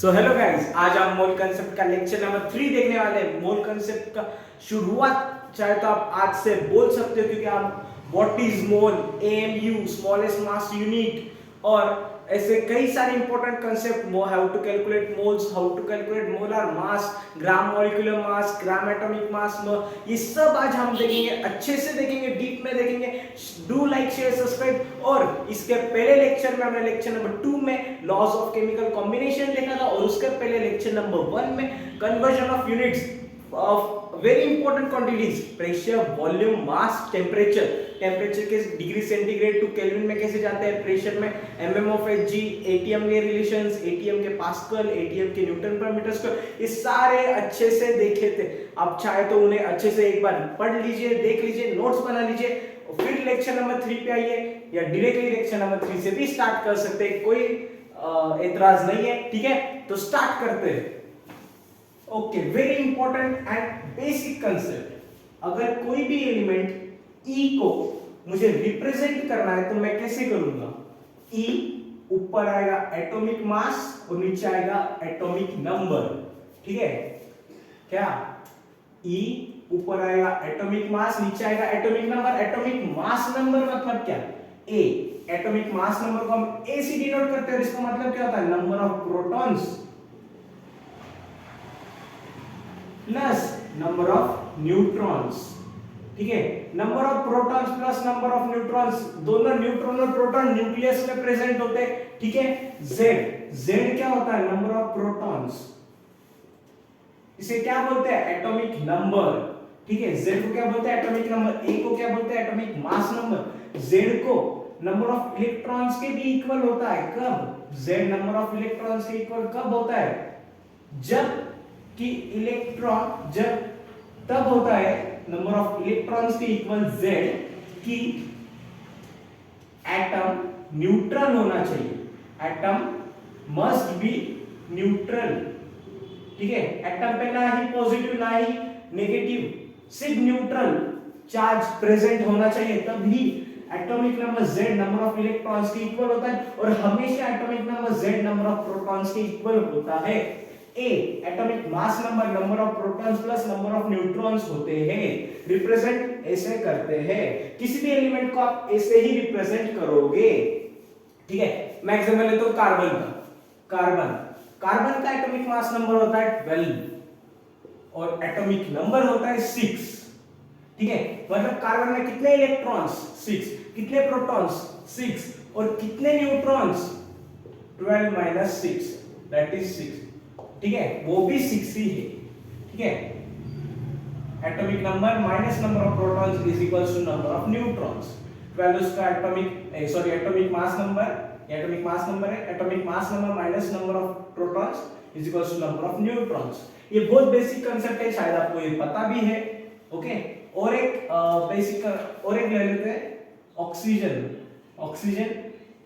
So hello guys, आज हम मोल concept का लेक्चर नंबर 3 देखने वाले हैं। मोल कंसेप्ट का शुरुआत चाहे तो आप आज से बोल सकते हो, क्योंकि आप what is mole, AMU, smallest mass unit और ऐसे कई सारे important concept, how to calculate moles, how to calculate molar mass, gram molecular mass, gram atomic mass, ये सब आज हम देखेंगे, अच्छे से देखेंगे, डीप में देखेंगे। Do like share subscribe. और इसके पहले लेक्चर में हमने लेक्चर नंबर 2 में लॉज ऑफ केमिकल कॉम्बिनेशन देखा था, और उसके पहले लेक्चर नंबर 1 में conversion of units of very important quantities, pressure, volume, mass, temperature, temperature के डिग्री सेंटीग्रेड टू केल्विन में कैसे जाते हैं, प्रेशर में एमएम ऑफ एचजी, एटीएम के रिलेशंस, एटीएम के पास्कल, एटीएम के न्यूटन पर मीटर स्क्वायर, ये सारे अच्छे से देखे थे। आप चाहे तो उन्हें अच्छे से एक बार पढ़ लीजिए, देख लीजिए, नोट्स बना लीजिए, फिर लेक्चर नंबर 3 पे आइए, या डायरेक्टली लेक्चर नंबर 3 से भी स्टार्ट कर सकते हैं, कोई एतराज नहीं है। ठीक है, तो स्टार्ट करते हैं। Okay, very important and basic concept. अगर कोई भी एलिमेंट ई को मुझे रिप्रेजेंट करना है तो मैं कैसे करूंगा? ई ऊपर आएगा एटॉमिक मास और नीचे आएगा एटॉमिक नंबर। ठीक है क्या? ई ऊपर आएगा एटॉमिक मास, नीचे आएगा atomic number. Atomic mass number मतलब क्या? ए। एटॉमिक मास नंबर को हम ए से डिनोट करते हैं, इसका मतलब क्या होता है? Number of protons plus number of neutrons. ठीक है, number of protons plus number of neutrons, दोनों न्यूट्रॉन और प्रोटॉन न्यूक्लियस में प्रेजेंट होते हैं। ठीक है, जेड, जेड क्या होता है? Number of protons. इसे क्या बोलते हैं? Atomic number. ठीक है, जेड को क्या बोलते हैं? Atomic number. ए को क्या बोलते हैं? Atomic mass number. जेड को नंबर ऑफ इलेक्ट्रॉन्स के भी इक्वल होता है। कब? जेड नंबर ऑफ इलेक्ट्रॉन्स के इक्वल कब होता है? जब कि इलेक्ट्रॉन, जब तब होता है नंबर ऑफ इलेक्ट्रॉन्स के इक्वल जेड कि एटम न्यूट्रल होना चाहिए। Atom must be neutral. ठीक है, एटम पे ना ही पॉजिटिव ना ही नेगेटिव, सिर्फ न्यूट्रल चार्ज प्रेजेंट होना चाहिए, तभी atomic number z number of electrons के इक्वल होता है। और हमेशा atomic number z number of protons के इक्वल होता है। ए atomic mass number, number of protons plus number of neutrons होते हैं। रिप्रेजेंट ऐसे करते हैं, किसी भी एलिमेंट को आप ऐसे ही रिप्रेजेंट करोगे। ठीक है, मैं एग्जांपल लेता हूं कार्बन का। कार्बन, कार्बन का एटॉमिक मास नंबर होता है 12 और एटॉमिक नंबर होता है 6। ठीक है, मतलब कार्बन में कितने इलेक्ट्रॉन्स? 6। कितने प्रोटॉन्स? 6। और कितने न्यूट्रॉन्स? 12 minus 6 that is 6। ठीक है, वो भी 6 ही है। ठीक है, atomic number minus number of protons is equals to number of neutrons. 12 उसका atomic mass number, atomic mass number है। Atomic mass number minus number of protons is equals to number of neutrons. ये बहुत basic concept है, शायद आपको ये पता भी है। ओके, और एक बेसिक और एक ले लेते हैं, ऑक्सीजन। ऑक्सीजन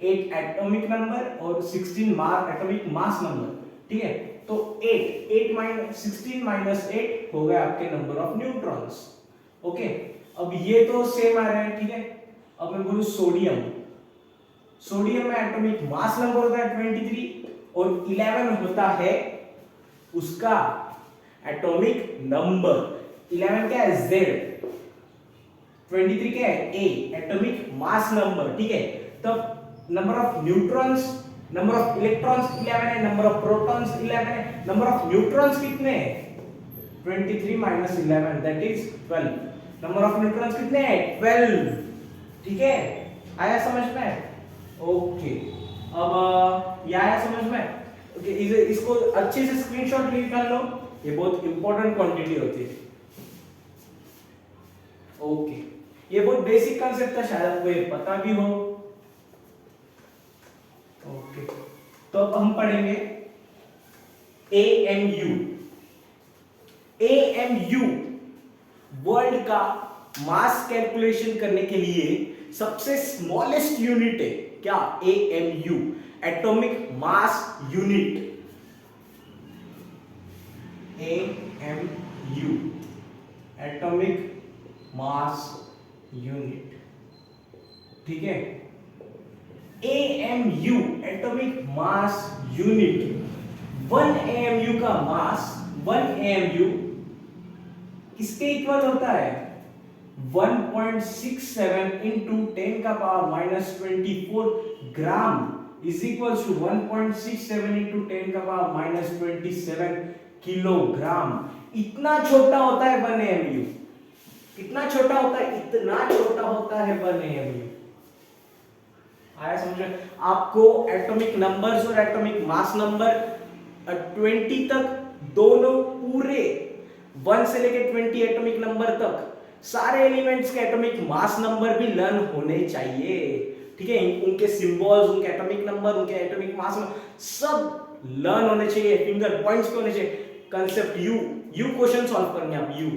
8 एटॉमिक नंबर और 16 एटॉमिक मास नंबर। ठीक है, तो 8 माइनस 16 माइनस 8 हो गया आपके नंबर ऑफ न्यूट्रॉन्स। ओके, अब ये तो सेम आ रहा है। ठीक है, अब मैं बोलूं सोडियम। सोडियम में एटॉमिक मास नंबर होता है 23 और 11 होता है उसका एटॉमिक नंबर। 11 क्या है? Z। 23 क्या है? A atomic mass number. ठीक है, तब number of neutrons, number of electrons 11 है, नंबर ऑफ प्रोटॉन्स 11 है, नंबर ऑफ न्यूट्रॉन्स कितने हैं? 23 minus 11 that is 12। Number of neutrons कितने हैं? 12। ठीक है, आया समझ में? ओके, अब ये आया समझ में? ओके, इसको अच्छे से स्क्रीनशॉट निकाल लो, ये बहुत इंपॉर्टेंट क्वांटिटी होती है। ओके, ये बहुत बेसिक कांसेप्ट है, शायद आपको ये पता भी हो। ओके, तो अब हम पढ़ेंगे एएमयू। एएमयू वर्ल्ड का मास कैलकुलेशन करने के लिए सबसे स्मॉलेस्ट यूनिट है। क्या? AMU, atomic mass unit. AMU atomic mass unit. ठीक है, AMU atomic mass unit 1 AMU का मास 1 AMU किसके इक्वल होता है 1.67 into 10 का power minus 24 gram is equal to 1.67 into 10 का पावर माइनस 27 किलोग्राम। इतना छोटा होता है 1 AMU। कितना छोटा होता है इतना छोटा होता है 1 AMU। आया समझ में? आपको एटॉमिक नंबर्स और एटॉमिक मास नंबर 20 तक दोनों पूरे 1 से लेके 20 एटॉमिक नंबर तक सारे एलिमेंट्स के एटॉमिक मास नंबर भी लर्न होने चाहिए। ठीक है, उनके सिंबल्स, उनके एटॉमिक नंबर, उनके एटॉमिक मास सब लर्न होने चाहिए, फिंगर पॉइंट्स पे होने चाहिए। कंसेप्ट यू क्वेश्चन सॉल्व करने आप यू।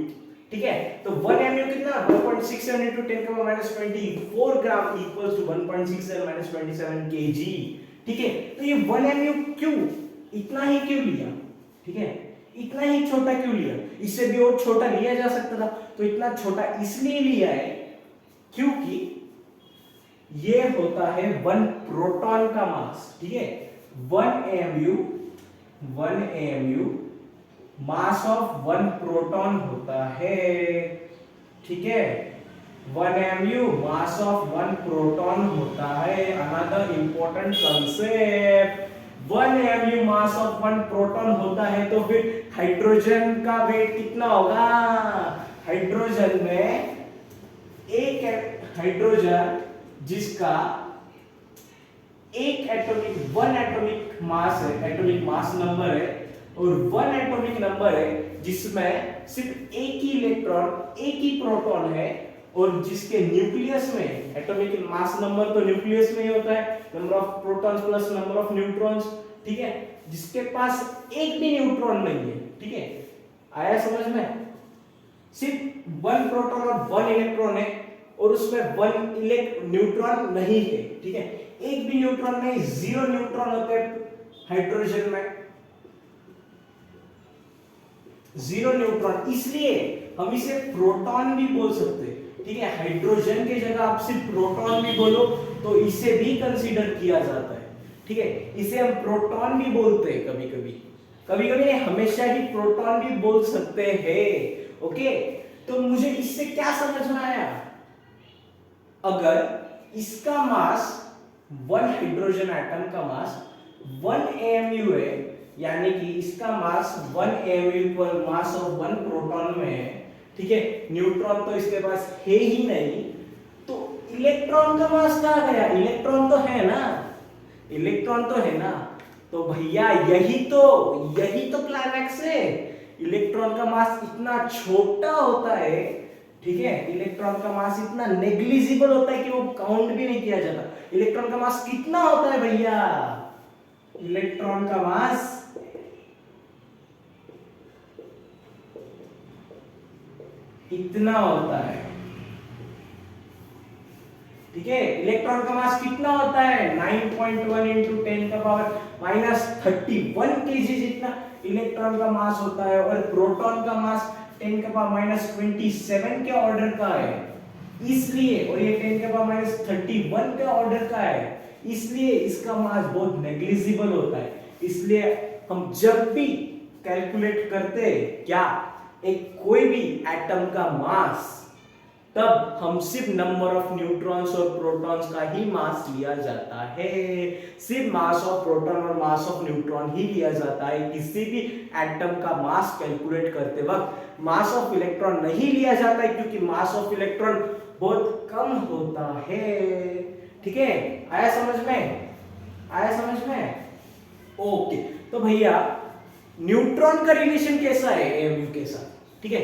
ठीक है, तो 1 MU कितना 1.67 into 10 का minus 24 gram equals to 1.67 minus 27 kg। ठीक है, तो ये 1 MU क्यों इतना ही क्यों लिया? ठीक है, इतना ही छोटा क्यों लिया? इससे भी और छोटा लिया जा सकता था, तो इतना छोटा इसलिए लिया है क्योंकि ये होता है 1 प्रोटॉन का मास। ठीक है, 1 AMU मास ऑफ 1 प्रोटॉन होता है। ठीक है, 1 MU मास ऑफ 1 प्रोटॉन होता है। Another important concept 1 MU mass of 1 proton होता है, तो फिर हाइड्रोजन का वेट कितना होगा? हाइड्रोजन में एक हाइड्रोजन जिसका एक एटॉमिक 1 एटॉमिक मास है, एटॉमिक मास नंबर है, और 1 एटॉमिक नंबर है जिसमें सिर्फ एक ही इलेक्ट्रॉन एक ही प्रोटॉन है, और जिसके न्यूक्लियस में एटॉमिक मास नंबर तो न्यूक्लियस में ही होता है, number of protons plus number of neutrons. ठीक है, जिसके पास एक भी न्यूट्रॉन नहीं है। ठीक है, आया समझ में? सिर्फ 1 प्रोटॉन और 1 इलेक्ट्रॉन है, और उसमें 1 न्यूट्रॉन नहीं है। ठीक है, एक भी न्यूट्रॉन नहीं, 0 न्यूट्रॉन होते हैं हाइड्रोजन में, 0 न्यूट्रॉन, इसलिए हम इसे प्रोटॉन भी बोल सकते हैं। ठीक है, हाइड्रोजन की जगह आप सिर्फ प्रोटॉन भी बोलो तो इसे भी कंसीडर किया जाता है। ठीक है, इसे हम प्रोटॉन भी बोलते हैं कभी कभी, कभी कभी हमेशा ही प्रोटॉन भी बोल सकते हैं। ओके, तो मुझे इससे क्या समझ में आया? अगर इसका मास 1 हाइड्रोजन एटम का मास 1 AMU है, यानी कि इसका मास 1 AMU equal mass of 1 proton में है। ठीक है, न्यूट्रॉन तो इसके पास है ही नहीं, तो इलेक्ट्रॉन का मास कहां गया? इलेक्ट्रॉन तो है ना, इलेक्ट्रॉन तो है ना, तो भैया यही तो क्लाइमैक्स है। इलेक्ट्रॉन का मास इतना छोटा होता है। ठीक है, इलेक्ट्रॉन का मास इतना नेग्लिजिबल होता है कि वो काउंट भी नहीं किया जाता। इलेक्ट्रॉन का मास कितना होता है भैया? इलेक्ट्रॉन का मास इतना होता है। ठीक है, इलेक्ट्रॉन का मास कितना होता है? 9.1 into 10 का पावर माइनस 31 kg जितना इलेक्ट्रॉन का मास होता है, और प्रोटॉन का मास 10 का पावर माइनस 27 के ऑर्डर का है। इसलिए, और ये 10 का पावर माइनस 31 के ऑर्डर का है, इसलिए इसका मास बहुत नेग्लिजिबल होता है। इसलिए हम जब भी कैलकुलेट करते हैं क्या एक कोई भी एटम का मास, तब हम सिर्फ नंबर ऑफ न्यूट्रॉन्स और प्रोटॉन्स का ही मास लिया जाता है। सिर्फ मास ऑफ प्रोटॉन और मास ऑफ न्यूट्रॉन ही लिया जाता है। किसी भी एटम का मास कैलकुलेट करते वक्त मास ऑफ इलेक्ट्रॉन नहीं लिया जाता है, क्योंकि मास ऑफ इलेक्ट्रॉन बहुत कम होता है। ठीक है, आया समझ में? आया समझ में? ओके, तो भैया न्यूट्रॉन का रिलेशन कैसा है एएमयू के साथ? ठीक है,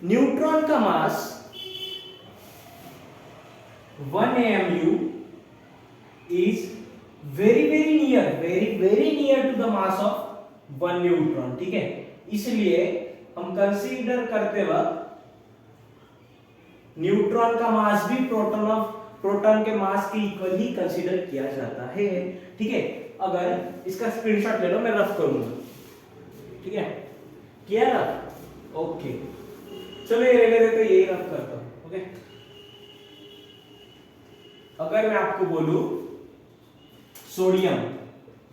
न्यूट्रॉन का मास 1 AMU is very near to the mass of 1 neutron. ठीक है, इसलिए हम कंसीडर करते वक्त न्यूट्रॉन का मास भी प्रोटॉन के मास के इक्वल ही कंसीडर किया जाता है। ठीक है, अगर इसका स्क्रीनशॉट ले लो, मैं रफ करूंगा। ठीक है, किया ना? ओके, चलो ये रहने देते, यही रफ करता हूं। ओके, अगर मैं आपको बोलूं सोडियम,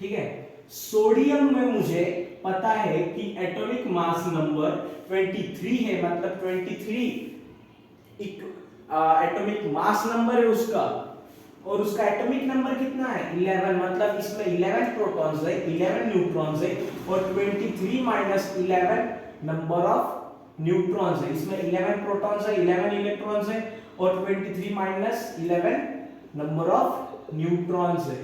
ठीक है, सोडियम में मुझे पता है कि एटॉमिक मास नंबर 23 है, मतलब 23 एटॉमिक मास नंबर है उसका, और उसका एटॉमिक नंबर कितना है 11, मतलब इसमें 11 प्रोटॉन्स है, 11 न्यूट्रॉन्स है, और 23 माइनस 11 नंबर ऑफ न्यूट्रॉन्स है। इसमें 11 प्रोटॉन्स है, 11 इलेक्ट्रॉन्स है, और 23 माइनस 11 नंबर ऑफ न्यूट्रॉन्स है।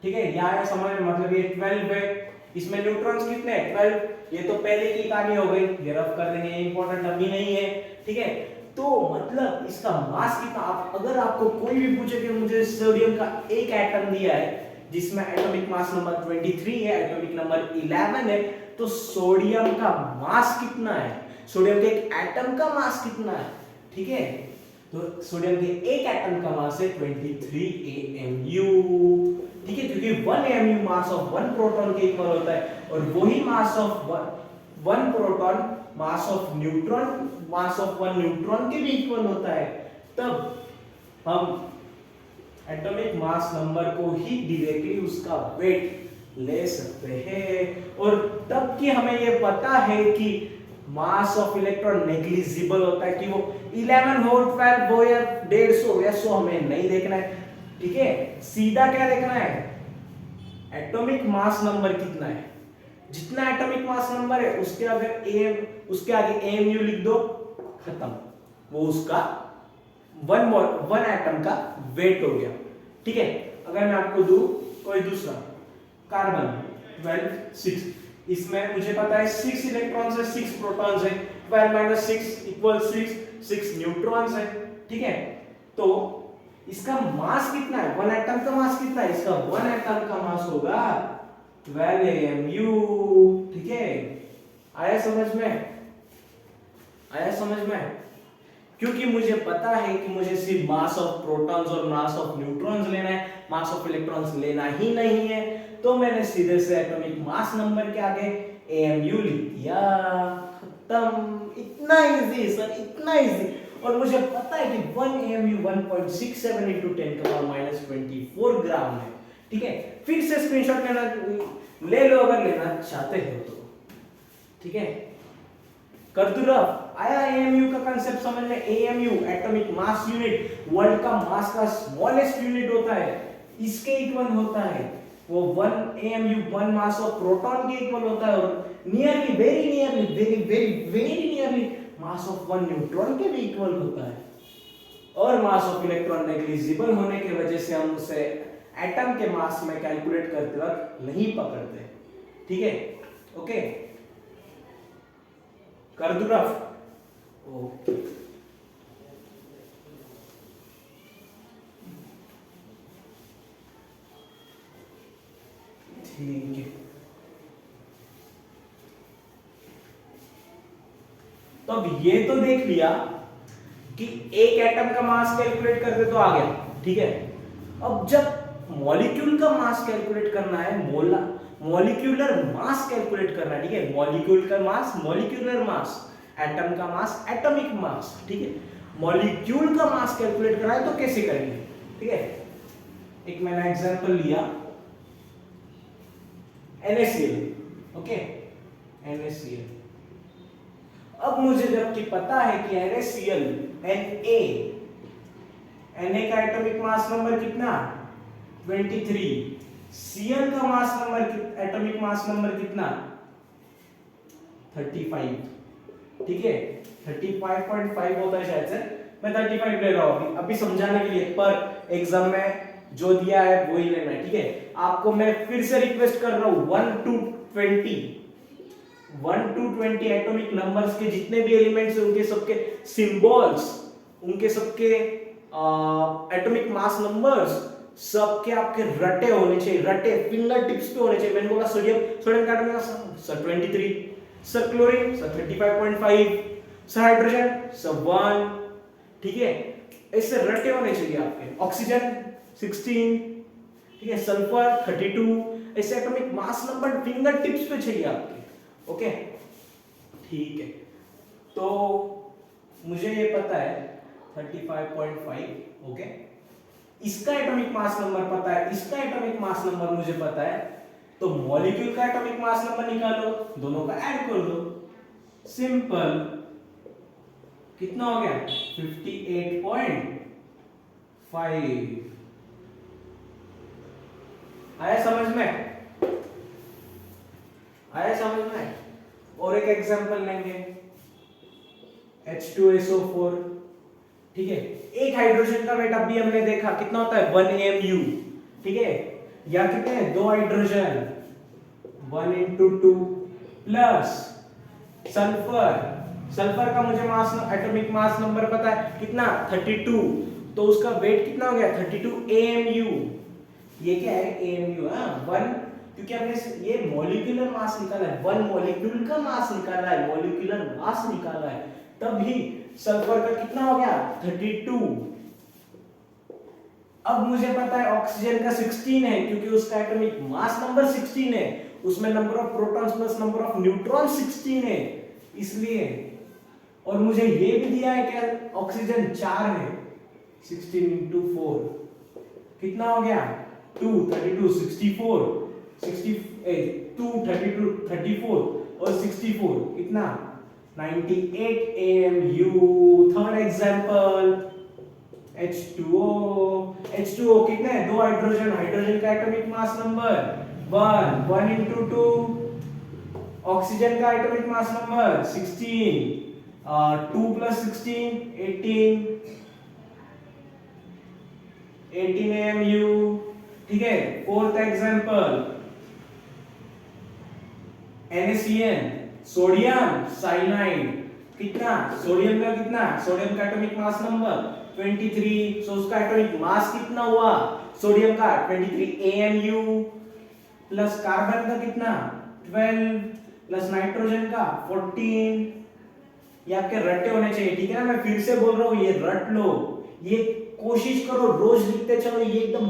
ठीक है, यहाँ समझ में, मतलब ये 12 है, इसमें न्यूट्रॉन्स कितने हैं 12। ये तो पहले की कहानी हो गई, ये रफ कर देंगे, इंपॉर्टेंट अभी नहीं है। ठीक है, तो मतलब इसका मास कितना, अगर आपको कोई भी पूछे कि मुझे सोडियम का एक एटम दिया है जिसमें एटॉमिक मास नंबर 23 है, एटॉमिक नंबर 11 है, तो सोडियम का मास कितना है, सोडियम के एक एटम का मास कितना है। ठीक है, तो सोडियम के एक एटम का मास है 23 AMU। ठीक है, क्योंकि 1 AMU मास ऑफ 1 प्रोटॉन के इक्वल होता है, और वही mass of 1 proton mass of neutron, mass of 1 neutron के भी इक्वल होता है। तब हम एटॉमिक मास नंबर को ही डायरेक्टली उसका वेट ले सकते हैं, और तब कि हमें ये पता है कि मास ऑफ इलेक्ट्रॉन नेग्लिजिबल होता है, कि वो 11 हो 12 हो या 150 या 100 हमें नहीं देखना है। ठीक है, सीधा क्या देखना है, एटॉमिक मास नंबर कितना है, जितना एटॉमिक मास नंबर है उसके उसके आगे AMU लिख दो, खत्म, वो उसका वन एटम का वेट हो गया। ठीक है, अगर मैं आपको दूं कोई दूसरा कार्बन 12 6, इसमें मुझे पता है 6 इलेक्ट्रॉन्स है, 6 प्रोटॉन्स है, 12 माइनस 6 इक्वल 6 न्यूट्रॉन्स है। ठीक है, तो इसका मास कितना है, 1 एटम का मास कितना है, इसका 1 एटम का मास होगा 12 AMU। ठीक है, आया समझ में, आया समझ में, क्योंकि मुझे पता है कि मुझे सिर्फ मास ऑफ प्रोटॉन्स और मास ऑफ न्यूट्रॉन्स लेना है, मास ऑफ इलेक्ट्रॉन्स लेना ही नहीं है, तो मैंने सीधे से एटॉमिक मास नंबर के आगे AMU लिख दिया, खत्म। इतना इजी सर, इतना इजी। और मुझे पता है कि 1 AMU 1.67 into 10⁻⁻24 ग्राम है। ठीक है, फिर से स्क्रीनशॉट लेना ले लो अगर लेना चाहते हो तो। ठीक है, कर दो रफ। आया AMU का कांसेप्ट समझ में, AMU atomic mass unit, world का मास का स्मॉलेस्ट यूनिट होता है, इसके इक्वल होता है, वो 1 AMU 1 मास ऑफ प्रोटॉन के इक्वल होता है, और nearly very nearly very nearly mass of 1 neutron के भी इक्वल होता है। और मास ऑफ इलेक्ट्रॉन नेग्लिजिबल होने की वजह से हम उसे एटम के मास में कैलकुलेट करते वक्त नहीं पकड़ते। ठीक है, ओके, कर दूं रफ। ओके, ठीक है, तो अब ये तो देख लिया कि एक एटम का मास कैलकुलेट करते तो आ गया। ठीक है, अब जब मॉलिक्यूल का मास कैलकुलेट करना है, मॉलिक्यूलर मास कैलकुलेट करना है। ठीक है, मॉलिक्यूल का मास, मॉलिक्यूलर मास, एटम का मास, एटॉमिक मास। ठीक है, मॉलिक्यूल का मास कैलकुलेट करना है तो कैसे करेंगे। ठीक है, एक मैंने एग्जांपल लिया NaCl। Okay, NaCl। अब मुझे जबकि पता है कि NaCl Na का एटॉमिक मास नंबर कितना 23, Cl का मास नंबर, एटॉमिक मास नंबर कितना 35। ठीक है, 35.5 होता है शायद से, मैं 35 ले रहा हूं अभी समझाने के लिए, पर एग्जाम में जो दिया है वही लेना है। ठीक है, आपको मैं फिर से रिक्वेस्ट कर रहा हूं 1 to 20 एटॉमिक नंबर्स के जितने भी एलिमेंट्स हैं उनके सबके सिंबल्स, उनके सबके एटॉमिक मास नंबर्स सबके आपके रटे होने चाहिए, रटे फिंगर टिप्स पे होने चाहिए। मैंने बोला सोडियम का एटॉमिक मास sir 23, sir chlorine sir 35.5, sir hydrogen sir 1। ठीक है, ऐसे रटे होने चाहिए आपके। ऑक्सीजन 16, ठीक है, सल्फर 32, ऐसे atomic mass number finger tips पे चाहिए आपके। ओके, ठीक है, तो मुझे ये पता है 35.5। ओके, इसका एटॉमिक मास नंबर पता है, इसका एटॉमिक मास नंबर मुझे पता है, तो मॉलिक्यूल का एटॉमिक मास नंबर निकालो, दोनों का ऐड कर दो, सिंपल। कितना हो गया 58.5। आया समझ में, आया समझ में। और एक एग्जांपल लेंगे H2SO4, ठीक है। एक हाइड्रोजन का वेट अभी हमने देखा कितना होता है 1 AMU, ठीक है। या कितने हैं दो hydrogen 1 into 2 plus sulphur, sulphur का मुझे मास एटॉमिक मास नंबर पता है कितना 32, तो उसका वेट कितना हो गया 32 AMU। ये क्या है AMU, हाँ 1, क्योंकि हमने ये मॉलिक्यूलर मास निकाला है, 1 मॉलिक्यूल का मास निकाला है, मॉलिक्यूलर मास निकाला है, तभी सल्फर का कितना हो गया 32। अब मुझे पता है ऑक्सीजन का 16 है, क्योंकि उसका एटॉमिक मास नंबर 16 है, उसमें number of protons plus number of neutron 16 है, इसलिए। और मुझे ये भी दिया है क्या ऑक्सीजन 4 है, 16 into 4 कितना हो गया 2 32 64 2 32 34 और 64 कितना 98 AMU। थर्ड एग्जांपल H2O कितने हैं दो हाइड्रोजन, हाइड्रोजन का atomic mass number 1 into 2, oxygen का atomic mass number 16, 2 plus 16 18 AMU, ठीक है। Fourth example NaCN, sodium cyanide, कितना सोडियम का कितना, सोडियम का एटॉमिक मास नंबर 23, सो उसका एटॉमिक मास कितना हुआ सोडियम का 23 AMU, प्लस कार्बन का कितना 12, प्लस नाइट्रोजन का 14। ये आपके रट्टे होने चाहिए, ठीक है ना, मैं फिर से बोल रहा हूं ये रट लो, ये कोशिश करो रोज लिखते चलो, ये एकदम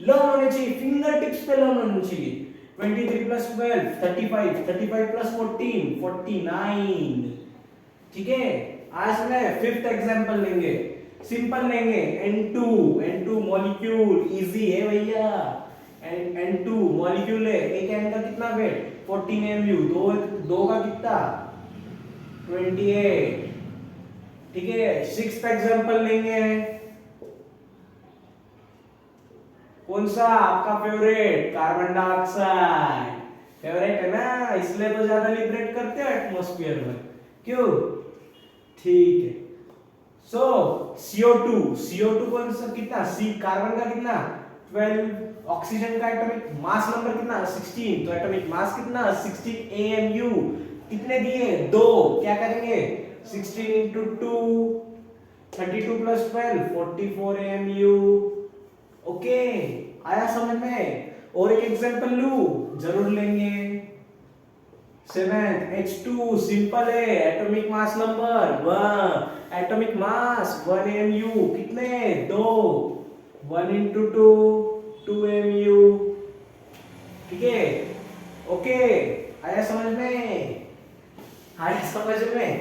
लर्न होने चाहिए, फिंगर टिप्स पे लर्न होने चाहिए। 23 plus 12 35, 35 plus 14 49, ठीक है। आज में फिफ्थ एग्जांपल लेंगे, सिंपल लेंगे N2 मॉलिक्यूल, इजी है भैया। N2 मॉलिक्यूल है, एक N का कितना वेट 14 AMU, दो का कितना 28, ठीक है। सिक्स्थ एग्जांपल लेंगे, कौन सा आपका फेवरेट, कार्बन डाइऑक्साइड, फेवरेट है ना, इसलिए तो ज्यादा लिबरेट करते हो एटमॉस्फेयर में, क्यों, ठीक है। सो CO2 कौन सा कितना, सी कार्बन का कितना 12, ऑक्सीजन का एटॉमिक मास नंबर कितना 16, तो एटॉमिक मास कितना 16 AMU, कितने दिए दो, क्या करेंगे 16 into 2 32 plus 12 44 AMU, ओके। आया समझ में। और एक एग्जांपल लू, जरूर लेंगे। 7 H2 सिंपल है, atomic mass number 1, atomic mass 1 AMU, कितने दो 1 into 2 2 AMU, ठीक है, ओके। आया समझ में, आया समझ में,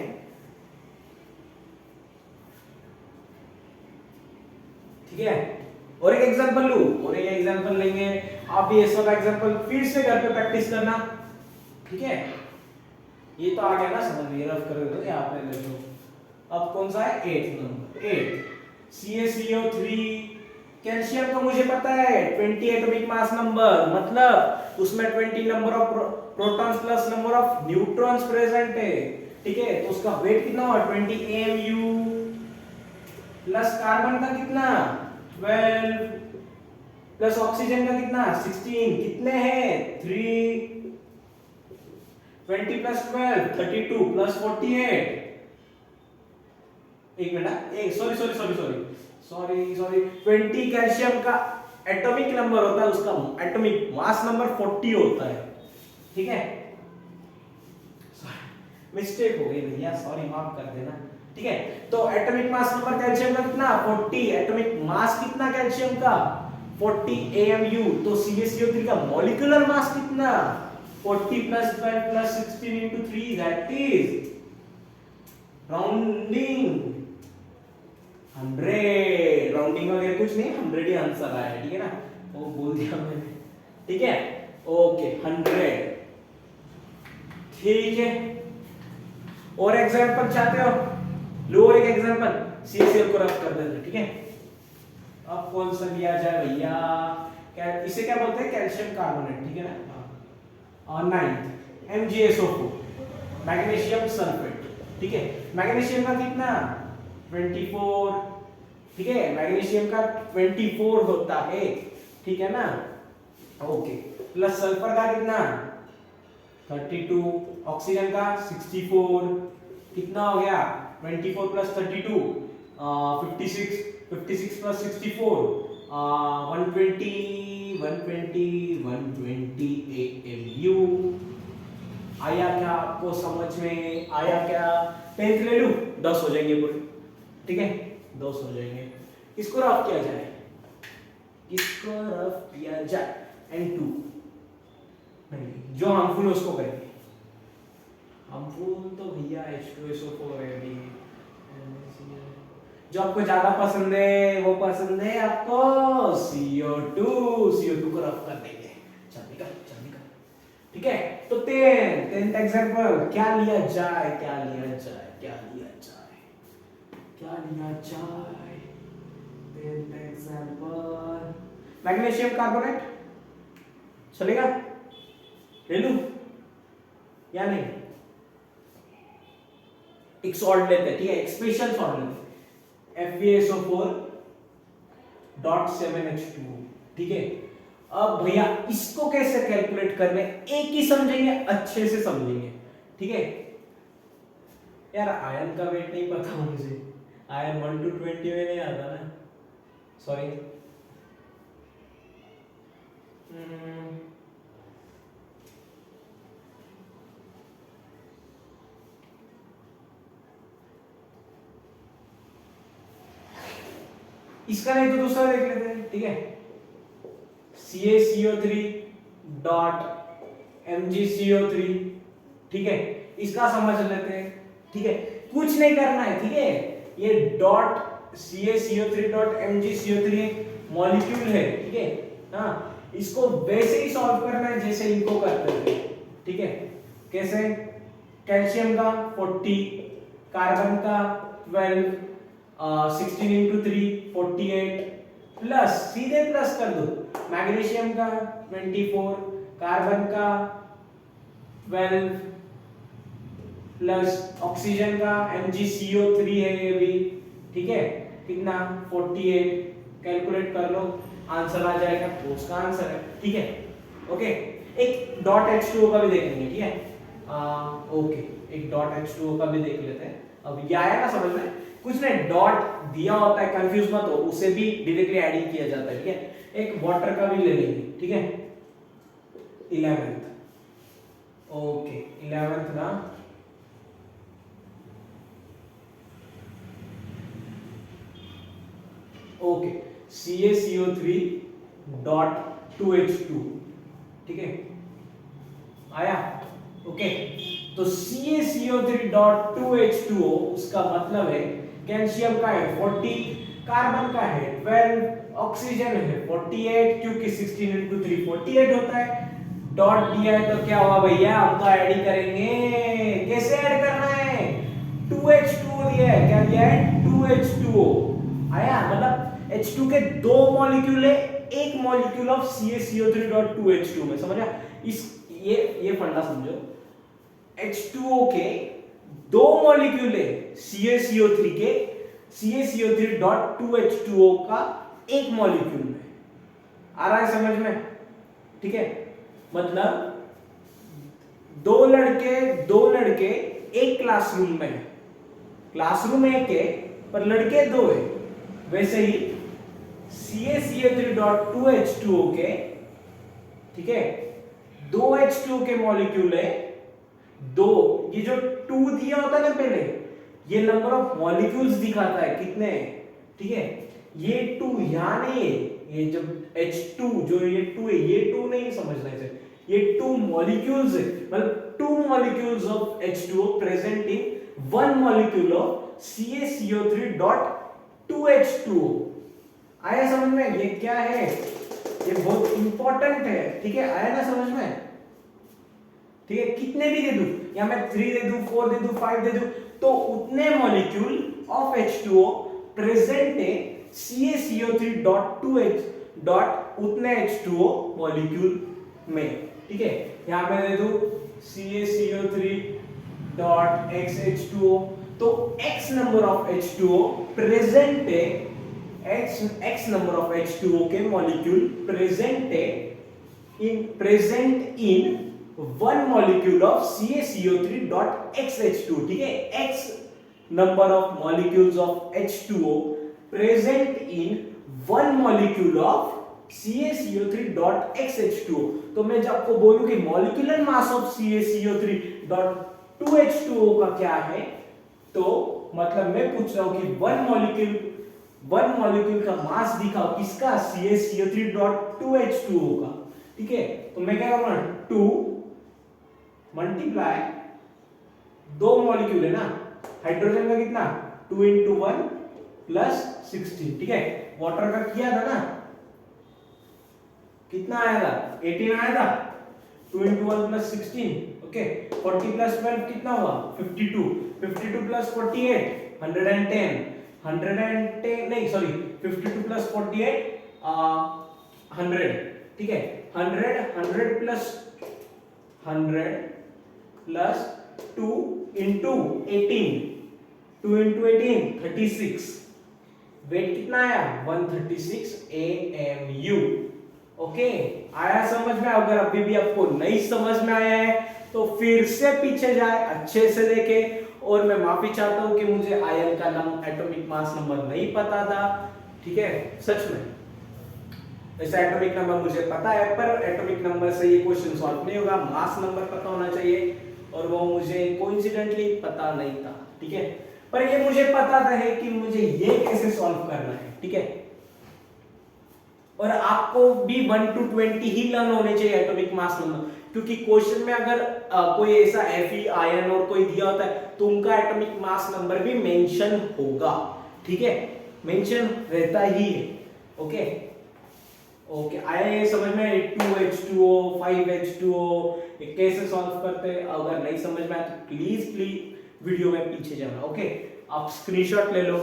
ठीक है। और एक एग्जांपल लू, और एक एग्जांपल लेंगे, आप ये सब एग्जांपल फिर से घर पे प्रैक्टिस करना, ठीक है। ये तो आ गया ना समझ में, रफ कर दो यहाँ पे देखो। अब कौन सा है 8 नंबर 8 CaCO3, कैल्शियम का मुझे पता है 20 एटॉमिक मास नंबर, मतलब उसमें 20 number of protons plus number of neutrons present है, ठीक है। तो उसका वेट कितना होगा 20 AMU, प्लस कार्बन का कितना 12, प्लस ऑक्सीजन का कितना 16, कितने हैं 3, 20 plus 12 32 plus 48, एक मिनट, एक सॉरी 20 कैल्शियम का एटॉमिक नंबर होता है, उसका एटॉमिक मास नंबर 40 होता है, ठीक है। मिस्टेक हो गई भैया, सॉरी माफ कर देना, ठीक है। तो एटॉमिक मास नंबर कैल्शियम का कितना 40, एटॉमिक मास कितना कैल्शियम का 40 AMU, तो CaCO3 का मॉलिक्यूलर मास कितना 40 plus 12 plus 16 into 3, that is rounding 100, rounding वगैरह कुछ नहीं, 100 ही आंसर आया, ठीक है ना, वो बोल दिया मैंने, ठीक है। ओके 100, ठीक है। और एग्जांपल चाहते हो, लो और एक एग्जांपल, CaCl को रफ कर देते, ठीक है। अब कौन सा लिया जाए भैया, क्या इसे क्या बोलते हैं, कैल्शियम कार्बोनेट, ठीक है ना। और 9 MgSO4 मैग्नीशियम सल्फेट, ठीक है। मैग्नीशियम का कितना 24, ठीक है, मैग्नीशियम का 24 होता है, ठीक है ना, ओके। प्लस सल्फर का कितना 32, ऑक्सीजन का 64, कितना हो गया 24 प्लस 32 56, 56 प्लस 64 120 AMU। आया क्या आपको समझ में, आया क्या? 10th ले लूं, 10 हो जाएंगे पूरे, ठीक है, 10 हो जाएंगे। इसको रफ किया जाए, किसको रफ किया जाए, N2 नहीं, जो हार्मफुल उसको करेंगे। हार्मफुल तो भैया H2SO4 है भी, जो आपको ज्यादा पसंद है वो पसंद है आपको CO2 को रफ कर देंगे, चल निकल, ठीक है। तो 10th एग्जांपल क्या लिया जाए, क्या लिया जाए, क्या लिया जाए, क्या लिया जाए, 10th एग्जांपल मैग्नीशियम कार्बोनेट चलेगा, ले लूं या नहीं? एक सॉल्ट लेते हैं, ठीक है, एक स्पेशल सॉल्ट लेते हैं, FeSO4.7H2, ठीक है। अब भैया इसको कैसे कैलकुलेट करना है, एक ही समझेंगे, अच्छे से समझेंगे, ठीक है। यार आयन का वेट नहीं पता मुझे, आयन 1 to 20 में नहीं आता ना, सॉरी। इसका नहीं तो दूसरा देख लेते हैं, ठीक है। CaCO3.MgCO3, ठीक है, इसका समझ लेते हैं, ठीक है। कुछ नहीं करना है, ठीक है, ये डॉट CaCO3.MgCO3 एक मॉलिक्यूल है, ठीक है, हाँ, इसको वैसे ही सॉल्व करना है जैसे इनको करते थे, ठीक है। कैसे? कैल्शियम का 40, कार्बन का 12, 16 into 3 48, प्लस सीधे प्लस कर दो, मैग्नीशियम का 24, कार्बन का 12 प्लस ऑक्सीजन का MgCO3 है ये भी, ठीक है, कितना 48, कैलकुलेट कर लो, आंसर आ जाएगा, तो उसका आंसर है, ठीक है, ओके। एक डॉट H2O का भी देख लेंगे, ठीक है, ओके, एक डॉट H2O का भी देख लेते हैं। अब ये आया ना समझ में, कुछ नहीं, डॉट दिया होता है, कंफ्यूज मत हो, उसे भी डायरेक्टली ऐड किया जाता है, ठीक है। एक वाटर का भी ले लेंगे, ठीक है, 11th, ओके, 11th ना, ओके, CaCO3.2H2, ठीक है, आया, ओके। तो CaCO3.2H2O उसका मतलब है कैल्शियम का है 40, कार्बन का है 12, ऑक्सीजन है 48, क्योंकि 16 into 3 48 होता है, डॉट दिया है तो क्या हुआ भैया, हम तो ऐड ही करेंगे। कैसे ऐड करना है, 2H2O दिया है, क्या दिया है 2H2O, आया, मतलब H2 के दो मॉलिक्यूल है, एक मॉलिक्यूल ऑफ CaCO3.2H2 में, समझा? इस ये फंडा समझो, H2O के दो मॉलिक्यूल है CaCO3 के, CaCO3.2H2O का एक मॉलिक्यूल में, आ रहा है समझ में, ठीक है। मतलब दो लड़के एक क्लासरूम में है, क्लासरूम एक है पर लड़के दो है, वैसे ही CaCO3.2H2O के, ठीक है, दो H2O के मॉलिक्यूल है, दो, ये जो 2 दिया होता है ना पहले, ये नंबर ऑफ मॉलिक्यूल्स दिखाता है कितने, ठीक है, ये 2 यहां नहीं है, ये जब H2 जो ये 2 है, ये 2 नहीं समझना है, ये 2 मॉलिक्यूल्स है, मतलब 2 molecules of H2O present in 1 molecule of CaCO3.2H2O, आया समझ में? ये क्या है, ये बहुत इंपॉर्टेंट है, ठीक है, आया ना समझ में? ठीक है, कितने भी दे दूं, या मैं 3 दे दूं, 4 दे दूं, 5 दे दूं, तो उतने मॉलिक्यूल ऑफ H2O प्रेजेंट है CaCO3.2H डॉट उतने H2O मॉलिक्यूल में, ठीक है। यहां मैं दे दूं CaCO3 डॉट XH2O, तो X number of H2O present है, X नंबर ऑफ H2O के मॉलिक्यूल प्रेजेंट है in one molecule of CaCO3 dot XH2, ठीक है, X number of molecules of H2O present in one molecule of CaCO3 dot XH2O। तो मैं जब आपको बोलूं कि molecular mass of CaCO3 dot 2H2O का क्या है, तो मतलब मैं पूछ रहा हूं कि वन मॉलिक्यूल का मास दिखाओ, किसका? CaCO3 dot 2H2O का, ठीक है। तो मैं क्या करूंगा, 2 मल्टीप्लाई, दो मॉलिक्यूल है ना, हाइड्रोजन का कितना, 2 into 1 प्लस 16, ठीक है। वाटर का किया था ना, कितना आया था, 18 आया था, 2 into 1 प्लस 16, ओके। 40 प्लस 12 कितना हुआ, 52, 52 प्लस 48 110, 110 नहीं सॉरी 52 प्लस 48 100, ठीक है। 100 plus 100 plus 2 into 18, 2 into 18 36, weight कितना आया, 136 AMU, ओके। आया समझ में? अगर अभी भी आपको नहीं समझ में आया है तो फिर से पीछे जाए, अच्छे से देखे। और मैं माफी चाहता हूं कि मुझे आयन का एटॉमिक मास नंबर नहीं पता था, ठीक है, सच में। वैसे एटॉमिक नंबर मुझे पता है, पर एटॉमिक नंबर से ये क्वेश्चन सॉल्व नहीं होगा, मास नंबर पता होना चाहिए, और वो मुझे कोइंसिडेंटली पता नहीं था, ठीक है। पर ये मुझे पता था है कि मुझे ये कैसे सॉल्व करना है, ठीक है। और आपको भी 1 to 20 ही लर्न होने चाहिए एटॉमिक मास नंबर, क्योंकि क्वेश्चन में अगर कोई ऐसा Fe आयन और कोई दिया होता है तो उनका एटॉमिक मास नंबर भी मेंशन होगा, ठीक है, मेंशन रहता ही है, ओके। ओके, आया ये समझ में? 2H2O 5H2O ये कैसे सॉल्व करते हैं? अगर नहीं समझ में आया तो प्लीज वीडियो में पीछे जाना, ओके। आप स्क्रीनशॉट ले लो।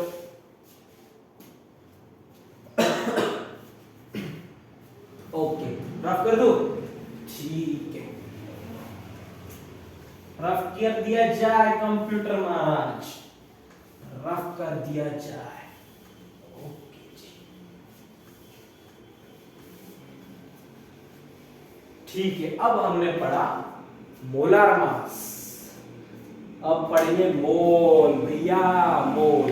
ओके, रफ कर दो, ठीक है, रफ कर दिया जाए कंप्यूटर महाराज, रफ कर दिया जाए। ठीक है, अब हमने पढ़ा मोलार मास, अब पढ़ेंगे मोल, भैया मोल।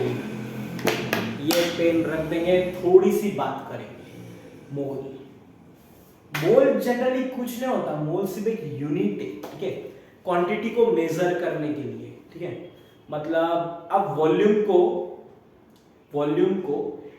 ये पेन रख देंगे, थोड़ी सी बात करेंगे मोल। मोल जनरली कुछ नहीं होता, मोल सिर्फ एक यूनिट है, ठीक है, क्वांटिटी को मेजर करने के लिए, ठीक है। मतलब अब वॉल्यूम को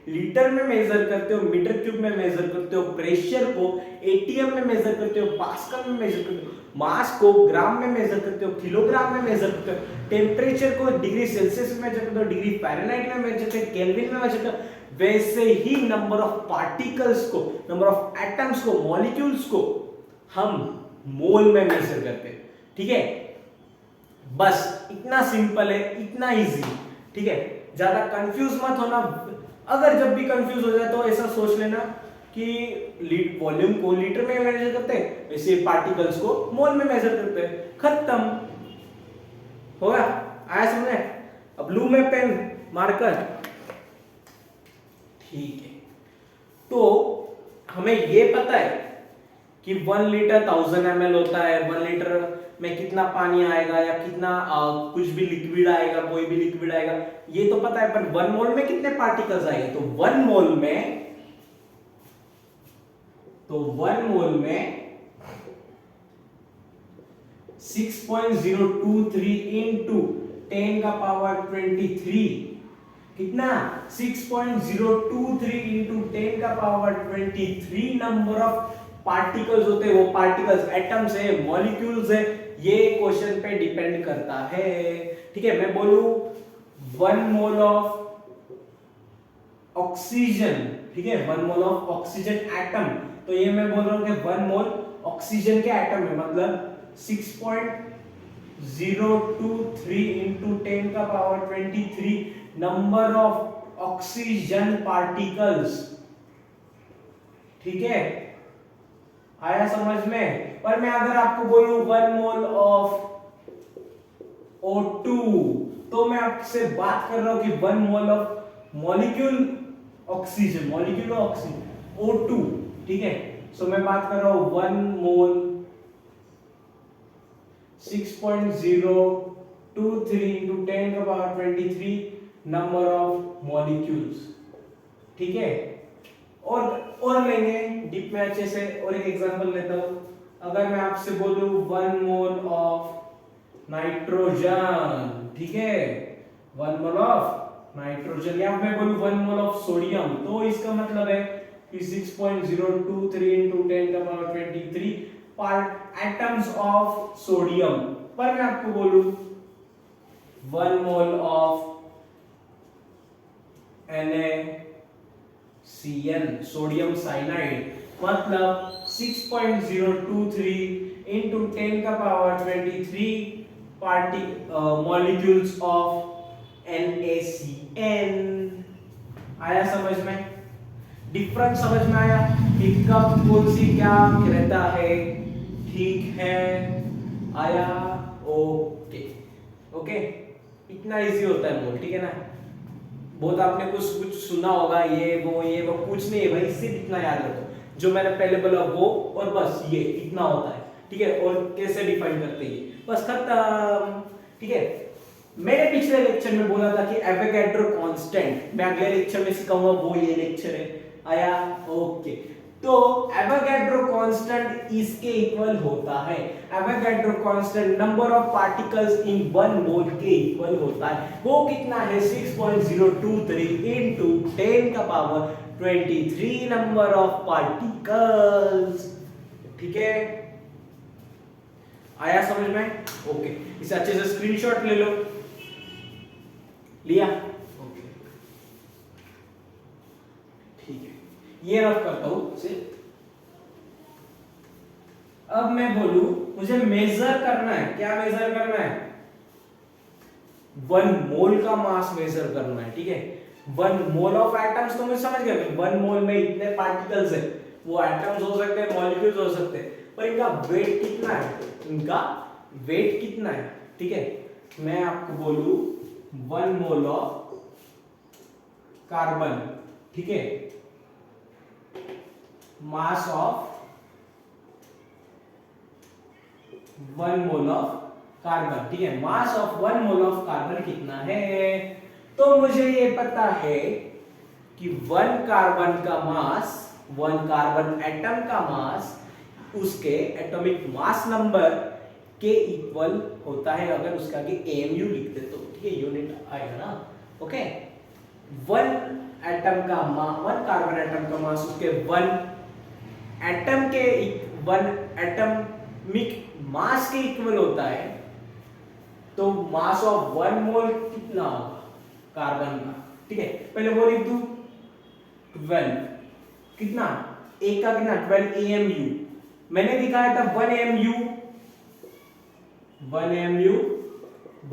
लीटर में मेजर करते हो, मीटर क्यूब में मेजर करते हो, प्रेशर को एटीएम में मेजर करते हो, पास्कल में मेजर करते हो, मास को ग्राम में मेजर करते हो, किलोग्राम में मेजर करते हो, टेम्परेचर को डिग्री सेल्सियस में मेजर करते हो, डिग्री फ़ारेनहाइट में मेजर करते हो, केल्विन में मेजर करते हो। वैसे ही नंबर ऑफ पार्टिकल्स को, नंबर ऑफ एटम्स को, मॉलिक्यूल्स को हम मोल में मेजर करते हैं, ठीक है। बस इतना सिंपल है, इतना इजी, ठीक है। ज्यादा कंफ्यूज मत होना। अगर जब भी कंफ्यूज हो जाए तो ऐसा सोच लेना कि वॉल्यूम को लीटर में मेजर करते हैं, वैसे पार्टिकल्स को मोल में मेजर करते हैं, खत्म हो गया। आया समझ? अब ब्लू में पेन मार्कर, ठीक है। तो हमें ये पता है कि 1 लीटर 1000 ml होता है, 1 लीटर में कितना पानी आएगा या कितना कुछ भी लिक्विड आएगा, कोई भी लिक्विड आएगा, ये तो पता है, पर 1 मोल में कितने पार्टिकल्स आएंगे? तो 1 मोल में 6.023 into 10 का पावर 23, कितना? 6.023 into 10 का पावर 23 नंबर ऑफ पार्टिकल्स होते हैं। वो पार्टिकल्स एटम्स है, मॉलिक्यूल्स है, ये क्वेश्चन पे डिपेंड करता है, ठीक है। मैं बोलूं 1 मोल ऑफ ऑक्सीजन, ठीक है, 1 मोल ऑफ ऑक्सीजन एटम, तो तो ये मैं बोल रहा हूँ कि 1 मोल ऑक्सीजन के एटम में, मतलब 6.023 into 10 का power 23 number of oxygen particles. ठीक है, आया समझ में। पर मैं अगर आपको बोलूं 1 मोल ऑफ O2, तो मैं आपसे बात कर रहा हूं कि 1 mole of molecule oxygen, molecule oxygen O2। ठीक है, सो मैं बात कर रहा हूं 1 मोल 6.023 into 10 का पावर 23 नंबर ऑफ मॉलिक्यूल्स। ठीक है, और लेंगे डीप में अच्छे से। और एक एग्जांपल लेता हूं, अगर मैं आपसे बोलूं 1 मोल ऑफ नाइट्रोजन, ठीक है, 1 मोल ऑफ नाइट्रोजन, या मैं बोलूं 1 मोल ऑफ सोडियम, तो इसका मतलब है कि 6.023 into 10 का power 23 part atoms of sodium. पर मैं आपको बोलूं 1 mole of NaCN, sodium cyanide, मतलब 6.023 into 10 का पावर 23 मॉलिक्यूल्स ऑफ NaCN। आया समझ में? डिफरेंस समझ में आया कि कब कौन सी क्या रहता है? ठीक है, आया? ओके ओके, इतना इजी होता है मोल। ठीक है ना, बहुत आपने कुछ सुना होगा, ये वो कुछ नहीं है भाई, सिर्फ इतना याद रखो जो मैंने पहले बोला वो, और बस ये इतना होता है। ठीक है, और कैसे डिफाइन करते हैं, बस खत्म। ठीक है, मैंने पिछले लेक्चर में बोला था कि एवोगैड्रो कांस्टेंट, मैं अगले लेक्चर में सिखाऊंगा, वो ये लेक्चर है। आया? ओके, तो एवोगैड्रो कांस्टेंट इसके इक्वल होता है। Avogadro constant number of particles in 1 मोल के इक्वल होता है। वो कितना है? 6.023 into 10 का पावर 23 नंबर ऑफ पार्टिकल्स। ठीक है, आया समझ में? ओके, इसे अच्छे से स्क्रीनशॉट ले लो। लिया? ओके, ठीक है, ये रफ करता हूं सिर्फ। अब मैं बोलूं मुझे मेजर करना है, क्या मेजर करना है? 1 मोल का मास मेजर करना है। ठीक है, 1 मोल ऑफ एटम्स तो मुझे समझ गया, 1 मोल में इतने पार्टिकल्स है, वो एटम्स हो सकते हैं, मॉलिक्यूल्स हो सकते हैं, पर इनका वेट कितना है? इनका वेट कितना है? ठीक है, मैं आपको बोलूं 1 मोल ऑफ कार्बन, ठीक है, mass of 1 mole of carbon. ठीक है, mass of 1 mole of carbon कितना है? तो मुझे ये पता है कि 1 कार्बन का मास, 1 कार्बन एटम का मास उसके एटॉमिक मास नंबर के इक्वल होता है, अगर उसका आगे AMU लिख दे तो। ठीक है, यूनिट आएगा ना। ओके, 1 एटम का मास, 1 कार्बन एटम का मास उसके 1 एटॉमिक मास के इक्वल होता है। तो मास ऑफ 1 मोल कितना होगा कार्बन का? ठीक है, पहले वो लिख दूं 12, कितना? एक का कितना? 12 AMU। मैंने दिखाया था 1 AMU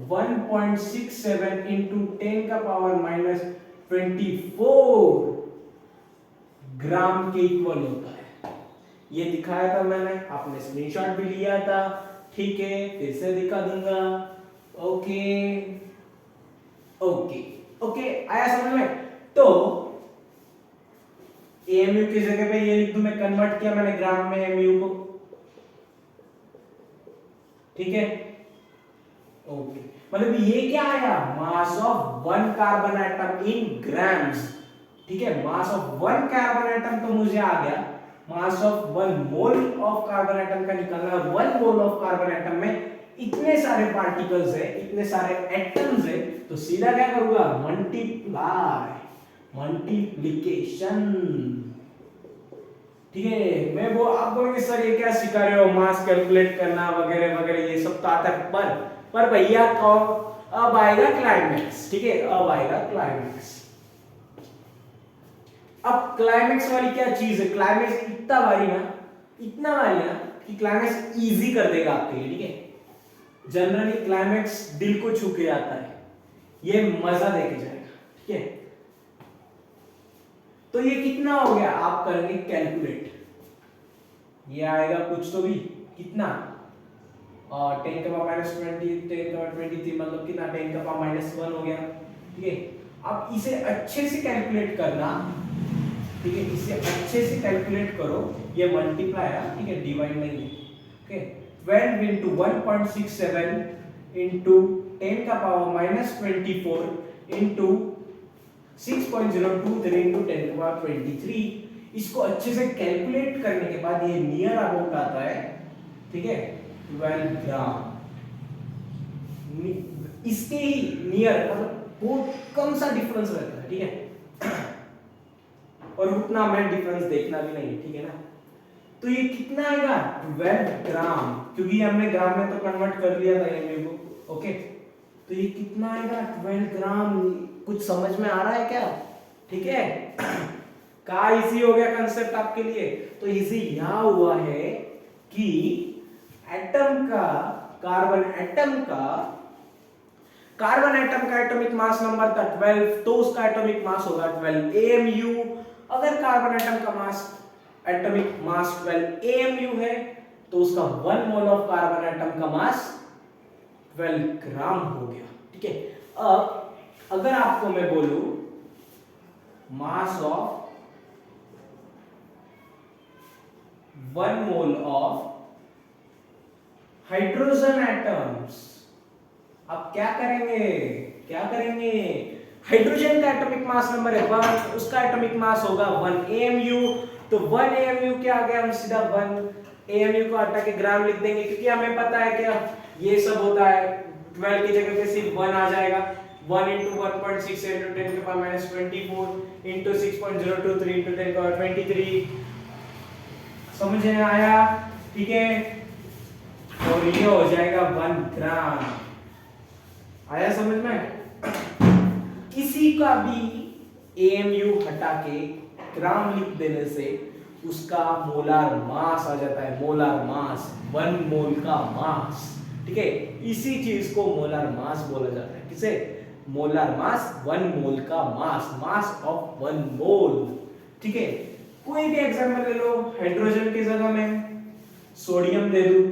1.67 into 10 का पावर -24 ग्राम के इक्वल होता है। ये दिखाया था मैंने, आपने स्क्रीनशॉट भी लिया था। ठीक है, फिर से दिखा दूंगा। ओके ओके ओके, आया समझ में? तो AMU की जगह पे ये लिख दूं, मैं कन्वर्ट किया मैंने ग्राम में AMU को। ठीक है, ओके, मतलब ये क्या आया? Mass of 1 carbon atom in grams. ठीक है, मास ऑफ 1 कार्बन एटम तो मुझे आ गया, mass of 1 mole of carbon atom का निकालना है। 1 मोल ऑफ कार्बन एटम में इतने सारे पार्टिकल्स है, इतने सारे एटम्स है, तो सीधा क्या करूंगा? मल्टीप्लिकेशन। ठीक है, मैं वो आप बोलोगे सर ये क्या सिखा रहे हो, मास कैलकुलेट करना वगैरह वगैरह, ये सब तो आता है, पर भैया अब आएगा क्लाइमैक्स। ठीक है, अब आएगा क्लाइमैक्स। अब क्लाइमेक्स वाली क्या चीज है, क्लाइमेक्स इतना भारी ना, इतना भारी ना कि क्लाइमेक्स इजी कर देगा आपके लिए, ठीक है। जनरली क्लाइमेक्स दिल को छू के आता है, ये मजा देके जाएगा, ठीक है। तो ये कितना हो गया, आप करेंगे कैलकुलेट, ये आएगा कुछ तो भी, कितना, और 10 का पावर -20, 10 का पावर 23, मतलब कितना, 10 का पावर -1 हो गया, ठीक है। अब इसे अच्छे से कैलकुलेट करना, ठीक है, इसे अच्छे से कैलकुलेट करो, ये मल्टीप्लाई है, ठीक है, डिवाइड नहीं है, ओके। 12 into 1.67 into 10 का पावर -24 into 6.023 into 10 का पावर 23, इसको अच्छे से कैलकुलेट करने के बाद ये नियर अबाउट आता है, ठीक है, 12 ग्राम। इसके ही नियर, मतलब बहुत कम सा डिफरेंस रहता है, ठीक है, और उतना मैं डिफरेंस देखना भी नहीं, ठीक है ना। तो ये कितना आएगा, 12 ग्राम, क्योंकि हमने ग्राम में तो कन्वर्ट कर लिया था ये को, ओके। तो ये कितना आएगा, 12 ग्राम। कुछ समझ में आ रहा है क्या, ठीक है। का इजी हो गया कंसेप्ट आपके लिए। तो इजी यहां हुआ है कि एटम का, कार्बन एटम का एटॉमिक मास नंबर था 12, तो उसका एटॉमिक मास होगा 12 AMU। अगर कार्बन एटम का मास, एटॉमिक मास 12 AMU है, तो उसका 1 मोल ऑफ कार्बन एटम का मास 12 ग्राम हो गया, ठीक है। अब अगर आपको मैं बोलूं mass of 1 mole of hydrogen atoms, आप क्या करेंगे, हाइड्रोजन का एटॉमिक मास नंबर है 1, उसका एटॉमिक मास होगा 1 AMU। तो 1 AMU क्या आ गया, हम सीधा 1 AMU को हटा के ग्राम लिख देंगे, क्योंकि हमें पता है क्या ये सब होता है, 12 की जगह पे सिर्फ 1 आ जाएगा। 1 into 1.6 into 10 के पावर -24 into 6.023 into 10 के पावर 23, समझ में आया, ठीक है। और ये हो जाएगा 1 ग्राम, आया समझ में। किसी का भी AMU हटा के ग्राम लिख देने से उसका मोलार मास आ जाता है, मोलार मास, 1 मोल का मास, ठीक है। इसी चीज को मोलार मास बोला जाता है, किसे, मोलार मास, 1 मोल का मास, मास ऑफ 1 मोल, ठीक है। कोई भी एग्जांपल ले लो, हाइड्रोजन की जगह में सोडियम दे दूं,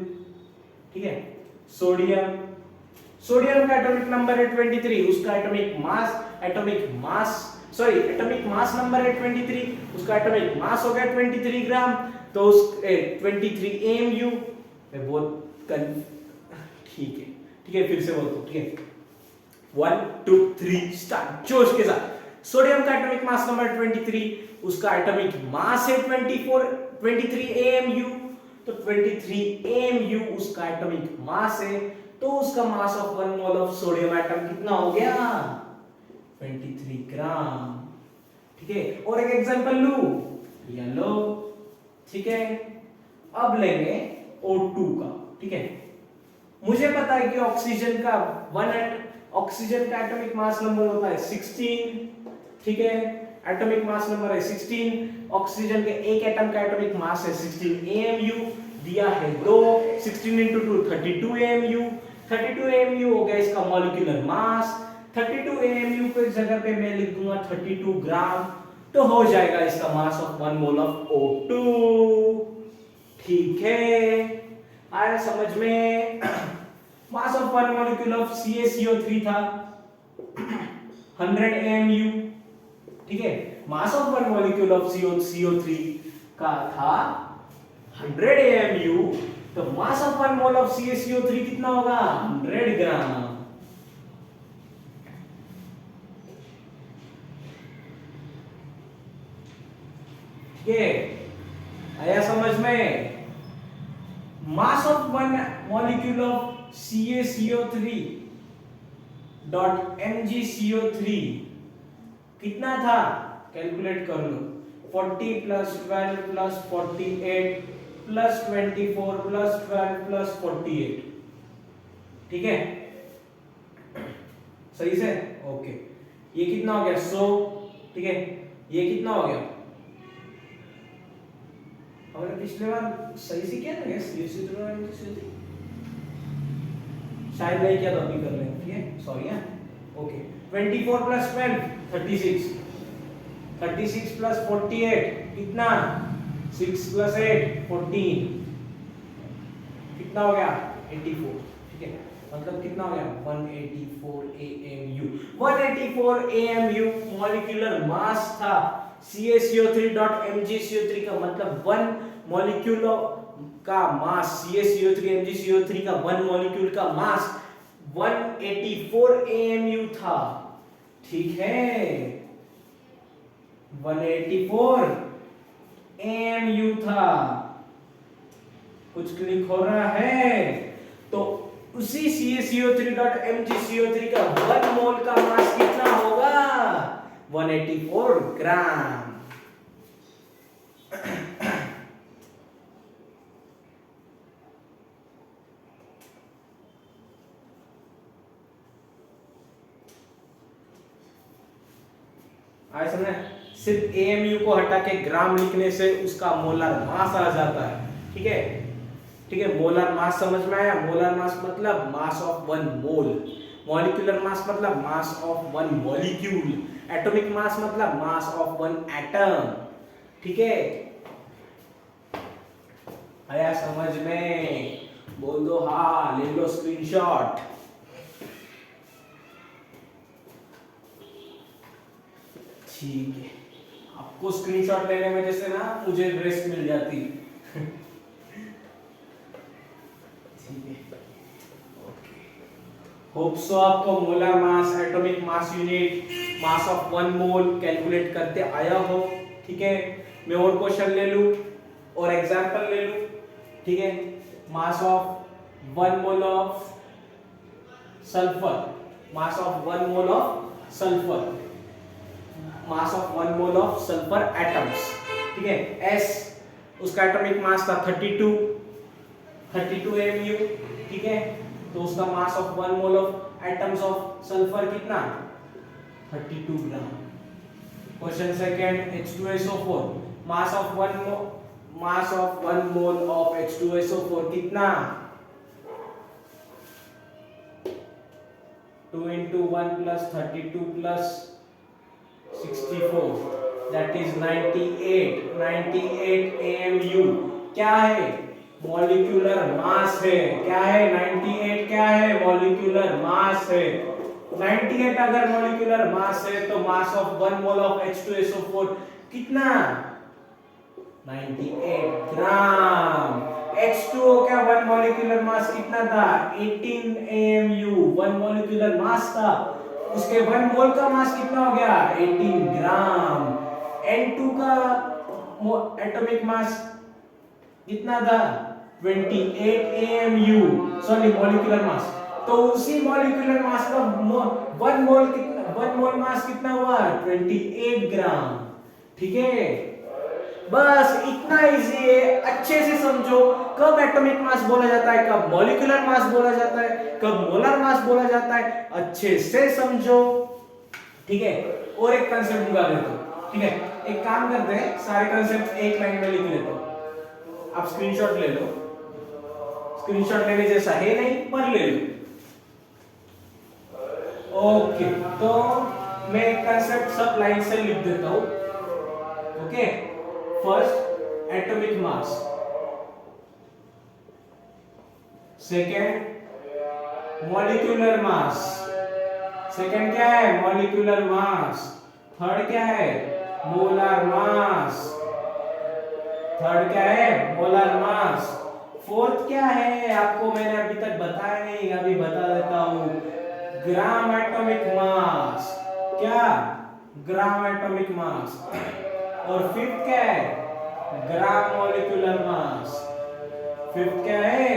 ठीक है, सोडियम का एटॉमिक नंबर है 23, उसका एटॉमिक मास नंबर है 23, उसका एटॉमिक मास हो गया 23 ग्राम। तो उस 23 AMU बहुत ठीक है, फिर से बोलता हूं, ठीक है, 1 2 3 स्टार्ट, जोश के साथ। सोडियम का एटॉमिक मास नंबर 23, उसका एटॉमिक मास है 23 AMU। तो 23 AMU उसका एटॉमिक मास है, तो उसका mass of 1 mole of sodium atom कितना हो गया, 23 ग्राम, ठीक है। और एक एग्जांपल लूं, ये लो, ठीक है। अब लेंगे O2 का, ठीक है। मुझे पता है कि ऑक्सीजन का एटॉमिक मास नंबर होता है 16, ठीक है, एटॉमिक मास नंबर है 16। ऑक्सीजन के एक एटम का एटॉमिक मास है 16 AMU, दिया है 2, 16 into 2 32 AMU, 32 AMU हो गया इसका मॉलिक्यूलर मास। 32 AMU को इस जगह पे मैं लिख दूंगा 32 ग्राम, तो हो जाएगा इसका mass of 1 mole of O2, ठीक है, आया समझ में। Mass of 1 molecule of CaCO3 था 100 AMU, ठीक है। Mass of 1 molecule of CO3 का था 100 AMU, तो mass of 1 mole of CaCO3 कितना होगा, 100 ग्राम। ये आया समझ में। Mass of 1 molecule of CaCO3 dot MgCO3 कितना था, कैलकुलेट कर लो, 40 plus 12 plus 48 plus 24 plus 12 plus 48, ठीक है, सही से, ओके। ये कितना हो गया 100, ठीक है, ये कितना हो गया हमने पिछले बार सही से किया था क्या सीएससी थ्री शायद नहीं किया तो अभी कर लेंगे ठीक है सॉरी है ओके 24 प्लस 12 36 36 प्लस 48 कितना 6 प्लस 8 14 कितना हो गया 84 ठीक है मतलब कितना हो गया 184 AMU 184 AMU मॉलिक्यूलर मास था CaCO3.MgCO3 का मतलब 1 मॉलिक्यूल का मास CaCO3 MgCO3 का 1 मॉलिक्यूल का मास 184 AMU था ठीक है 184 AMU था कुछ क्लिक हो रहा है तो उसी CaCO3.MgCO3 का 1 मोल का मास कितना होगा 184 ग्राम आए समझे सिर्फ AMU को हटा के ग्राम लिखने से उसका मोलर मास आ जाता है ठीक है मोलर मास समझ में आया मोलर मास मतलब mass of 1 mole molecular mass मतलब mass of 1 molecule atomic mass मतलब मास ऑफ 1 एटम ठीक है आया समझ में बोल दो हाँ ले लो स्क्रीनशॉट ठीक है आपको स्क्रीनशॉट लेने में जैसे ना मुझे रेस्ट मिल जाती ठीक है होप सो आपको molar mass atomic mass unit mass of 1 mole calculate करते आया हो ठीक है मैं और क्वेश्चन ले लूं और एग्जांपल ले लूं ठीक है mass of 1 mole of sulphur mass of 1 mole of sulphur mass of 1 mole of sulphur atoms ठीक है S उसका एटॉमिक मास था 32 AMU ठीक है तो उसका mass of 1 mole of atoms of sulphur कितना 32 gram question second H2SO4 mass of 1 mole of H2SO4 कितना 2 into 1 plus 32 plus 64 that is 98 AMU क्या है मॉलिक्यूलर मास है क्या है 98 क्या है मॉलिक्यूलर मास है 98 अगर मॉलिक्यूलर मास है तो mass of 1 mole of H2SO4 कितना 98 ग्राम H2O का 1 मॉलिक्यूलर मास कितना था 18 AMU 1 मॉलिक्यूलर मास था उसके 1 मोल का मास कितना हो गया 18 ग्राम N2 का एटॉमिक मास कितना था 28 AMU सॉरी मॉलिक्यूलर मास तो उसी मॉलिक्यूलर मास का 1 मोल मास कितना हुआ 28 ग्राम ठीक है बस इतना इजी है अच्छे से समझो कब एटॉमिक मास बोला जाता है कब मॉलिक्यूलर मास बोला जाता है कब मोलर मास बोला जाता है अच्छे से समझो ठीक है और एक कांसेप्ट निकाल लेते हो ठीक है एक काम करते हैं सारे कांसेप्ट एक लाइन में लिख लेते हो आप स्क्रीनशॉट ले लो स्क्रीनशॉट लेने जैसा है नहीं पर ले लो ओके तो मैं एक कांसेप्ट सब लाइन से लिख देता हूं okay first atomic mass second molecular mass second क्या है मॉलिक्यूलर मास थर्ड क्या है मोलर मास थर्ड क्या है मोलर मास फोर्थ क्या है आपको मैंने अभी तक बताया नहीं अभी बता देता हूं ग्राम एटॉमिक मास क्या ग्राम एटॉमिक मास और फिफ्थ क्या है ग्राम मॉलिक्यूलर मास फिफ्थ क्या है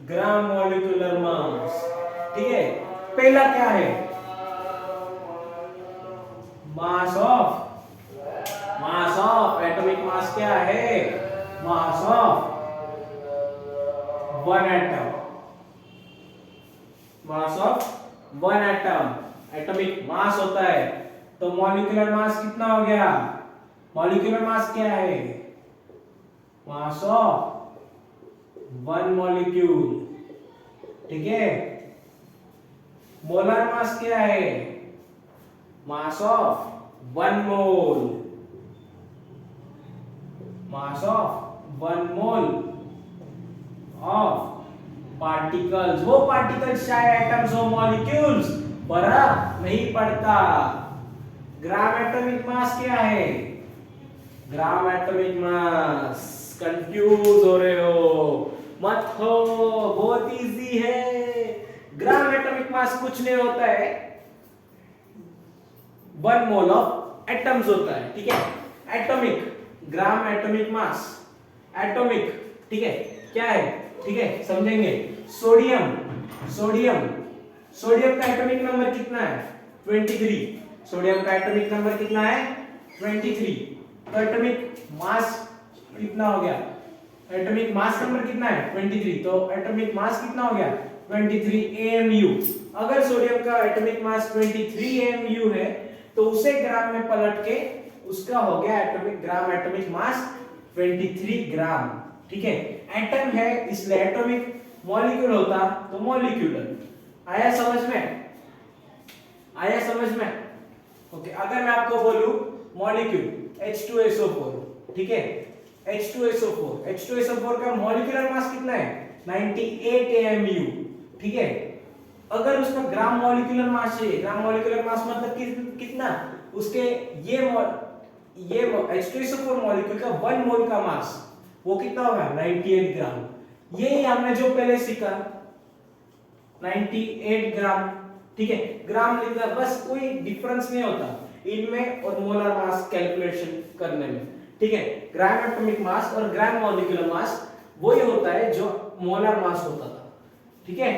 ग्राम मॉलिक्यूलर मास ठीक है पहला क्या है मास ऑफ एटॉमिक मास क्या है mass of 1 atom mass of 1 atom atomic mass होता है तो मॉलिक्यूलर मास कितना हो गया मॉलिक्यूलर मास क्या है मास ऑफ वन मॉलिक्यूल, ठीक है। मोलर मास क्या है? Mass of one mole, mass of one mole of particles. वो पार्टिकल्स चाहे एटम्स हो मॉलिक्यूल्स, फर्क नहीं पड़ता। ग्राम एटॉमिक मास क्या है? ग्राम एटॉमिक मास, कंफ्यूज हो रहे हो मत हो, बहुत इजी है। ग्राम एटॉमिक मास कुछ नहीं होता है, वन मोल ऑफ एटम्स होता है, ठीक है। एटॉमिक, ग्राम एटॉमिक मास, एटॉमिक, ठीक है, क्या है, ठीक है, समझेंगे। सोडियम, सोडियम, सोडियम का एटॉमिक नंबर कितना है? 23। सोडियम का एटॉमिक नंबर कितना है? 23। तो एटॉमिक मास कितना हो गया? एटॉमिक मास नंबर कितना है? 23। तो एटॉमिक मास कितना हो गया? 23 AMU। अगर सोडियम का एटॉमिक मास 23 AMU है तो उसे ग्राम में पलट के उसका हो गया एटॉमिक ग्राम एटॉमिक मास 23 ग्राम, ठीक है। एटम है इसलिए एटॉमिक, मॉलिक्यूल होता तो मॉलिक्यूलर। आया समझ में? आया समझ में? ओके। अगर मैं आपको बोलूं मॉलिक्यूल H2SO4, ठीक है, H2SO4, H2SO4 का मॉलिक्यूलर मास कितना है? 98 AMU, ठीक है। अगर उसका ग्राम मॉलिक्यूलर मास है, ग्राम मॉलिक्यूलर मास मतलब कितना? उसके ये H2SO4 मॉलिक्यूल का 1 मोल का मास वो कितना होगा? 98 ग्राम। ये हमने जो पहले सीखा 98 ग्राम, ठीक है। ग्राम लिखना, बस कोई डिफरेंस नहीं होता इनमें और मोलर मास कैलकुलेशन करने में, ठीक है। ग्राम एटॉमिक मास और ग्राम मॉलिक्यूलर मास वही होता है जो मोलर मास होता था, ठीक है।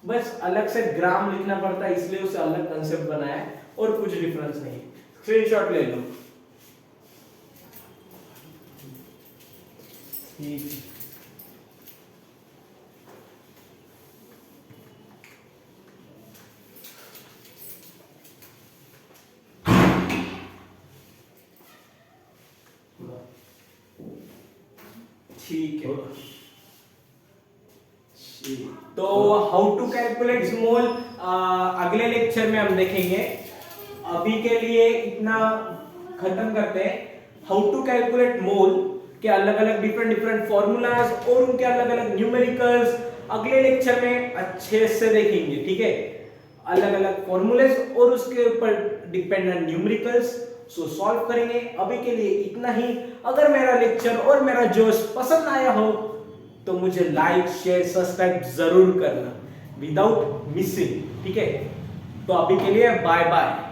बस अलग से ग्राम लिखना पड़ता है, इसलिए उसे अलग कंसेप्ट बनाया है और कुछ डिफरेंस नहीं। स्क्रीनशॉट ले लो, ठीक है। तो हाउ टू कैलकुलेट मोल अगले लेक्चर में हम देखेंगे। अभी के लिए इतना खत्म करते हैं। हाउ टू कैलकुलेट मोल के अलग अलग डिफरेंट फॉर्मूलाज और उनके अलग अलग न्यूमेरिकल्स अगले लेक्चर में अच्छे से देखेंगे, ठीक है। अलग अलग फॉर्मूलेस और उसके ऊपर डिपेंडेंट न्यूमेरिकल्स सो सॉल्व करेंगे। अभी के लिए इतना ही। अगर मेरा लेक्चर और मेरा जोश पसंद आया हो तो मुझे लाइक शेयर सब्सक्राइब जरूर करना विदाउट मिसिंग, ठीक है। तो अभी के लिए बाय बाय।